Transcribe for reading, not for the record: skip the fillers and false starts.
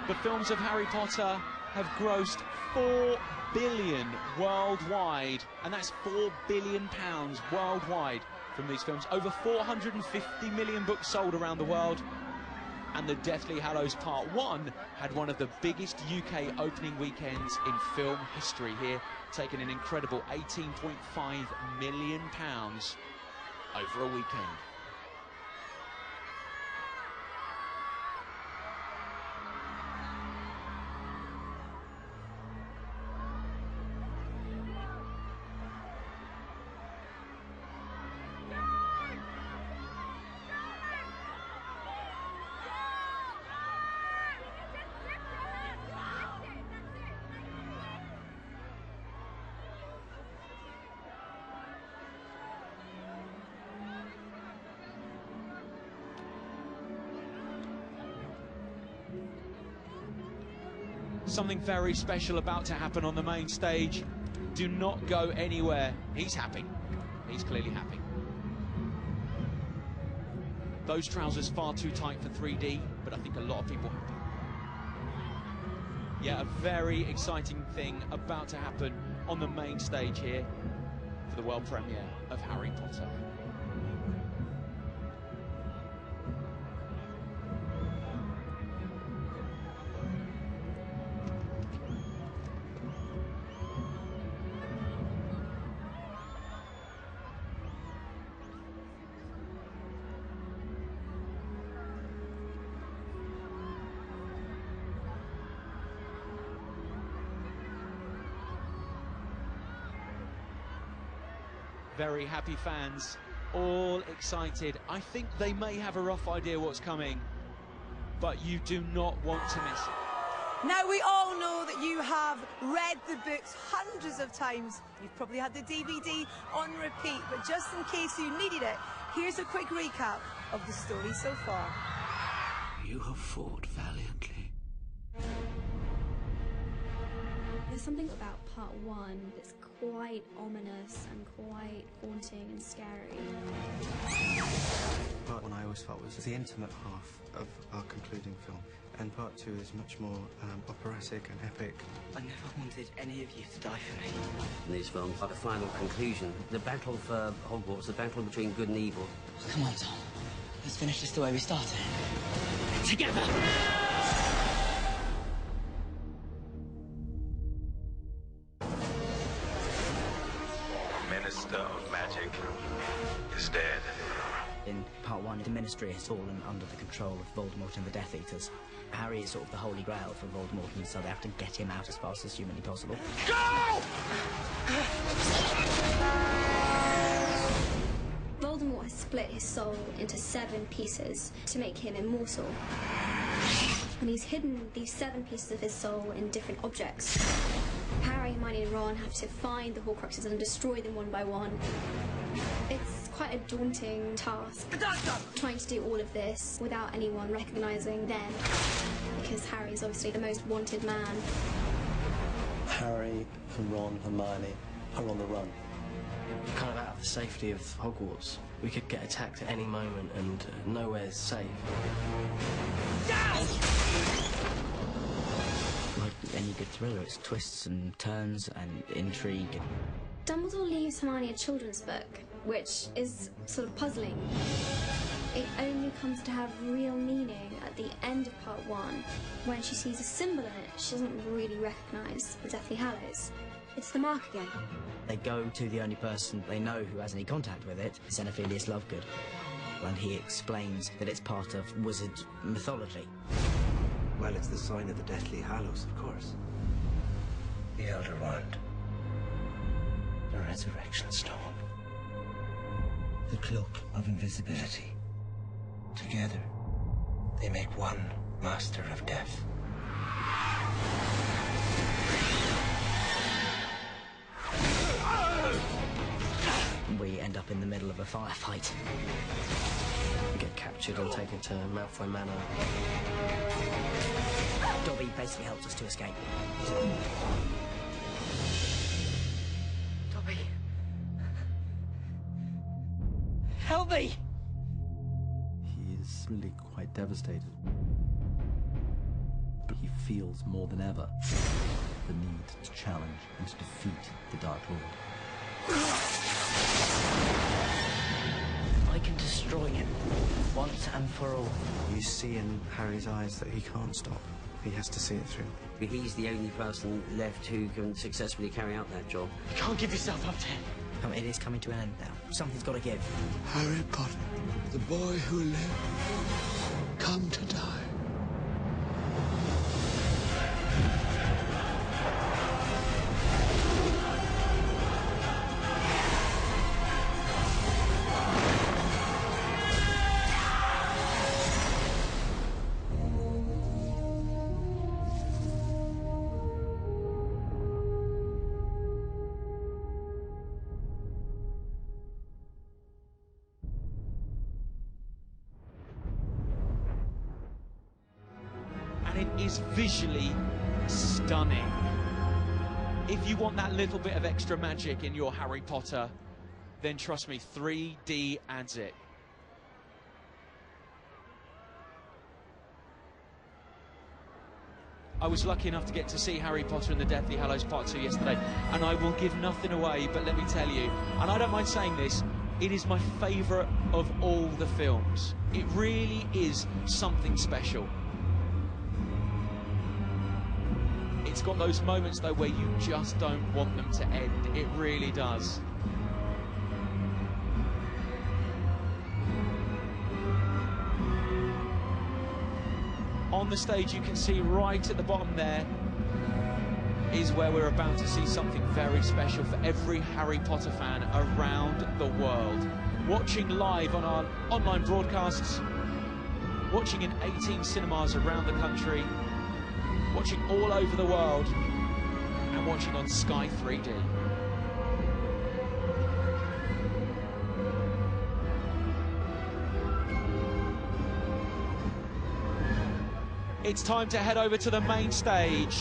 The films of Harry Potter have grossed £4 billion worldwide, and that's £4 billion worldwide from these films. Over 450 million books sold around the world. And The Deathly Hallows Part 1 had one of the biggest UK opening weekends in film history here, taking an incredible £18.5 million over a weekend. Something very special about to happen on the main stage. Do not go anywhere. He's happy. He's clearly happy. Those trousers far too tight for 3D, but I think a lot of people happy. Yeah, a very exciting thing about to happen on the main stage here for the world premiere of Harry Potter. Very happy fans, all excited. I think they may have a rough idea what's coming, but you do not want to miss it. Now, we all know that you have read the books hundreds of times. You've probably had the DVD on repeat, but just in case you needed it, here's a quick recap of the story so far. You have fought valiantly. There's something about part 1 that's quite ominous and quite haunting and scary. Part 1 I always felt was the intimate half of our concluding film, and part 2 is much more operatic and epic. I never wanted any of you to die for me. These films are the final conclusion. The battle for Hogwarts, the battle between good and evil. Come on, Tom. Let's finish this the way we started. Together! Minister of Magic is dead. In part 1, the Ministry has fallen under the control of Voldemort and the Death Eaters. Harry is sort of the holy grail for Voldemort, and so they have to get him out as fast as humanly possible. Go! Voldemort has split his soul into 7 pieces to make him immortal. And he's hidden these 7 pieces of his soul in different objects. Harry, Hermione and Ron have to find the Horcruxes and destroy them one by one. It's quite a daunting task, trying to do all of this without anyone recognising them, because Harry is obviously the most wanted man. Harry and Ron, Hermione are on the run. Kind of out of the safety of Hogwarts. We could get attacked at any moment and nowhere's safe. Like any good thriller, it's twists and turns and intrigue. Dumbledore leaves Hermione a children's book, which is sort of puzzling. It only comes to have real meaning at the end of part 1, when she sees a symbol in it she doesn't really recognise, the Deathly Hallows. It's the mark again. They go to the only person they know who has any contact with it, Xenophilius Lovegood, and he explains that it's part of wizard mythology. Well, it's the sign of the Deathly Hallows, of course. The Elder Wand. The Resurrection Stone. The Cloak of Invisibility. Together, they make one Master of Death. We end up in the middle of a firefight. We get captured and taken to Malfoy Manor. Dobby basically helps us to escape. Dobby. Help me! He is really quite devastated. but he feels more than ever the need to challenge and to defeat the Dark Lord. I can destroy him once and for all. You see in Harry's eyes that he can't stop. He has to see it through. He's the only person left who can successfully carry out that job. You can't give yourself up to him. It is coming to an end now. Something's got to give. Harry Potter, the boy who lived, come to die. It is visually stunning. If you want that little bit of extra magic in your Harry Potter, then trust me, 3D adds it. I was lucky enough to get to see Harry Potter and the Deathly Hallows Part 2 yesterday, and I will give nothing away, but let me tell you, and I don't mind saying this, it is my favourite of all the films. It really is something special. It's got those moments, though, where you just don't want them to end. It really does. On the stage, you can see right at the bottom there is where we're about to see something very special for every Harry Potter fan around the world. Watching live on our online broadcasts, watching in 18 cinemas around the country, watching all over the world, and watching on Sky 3D. It's time to head over to the main stage.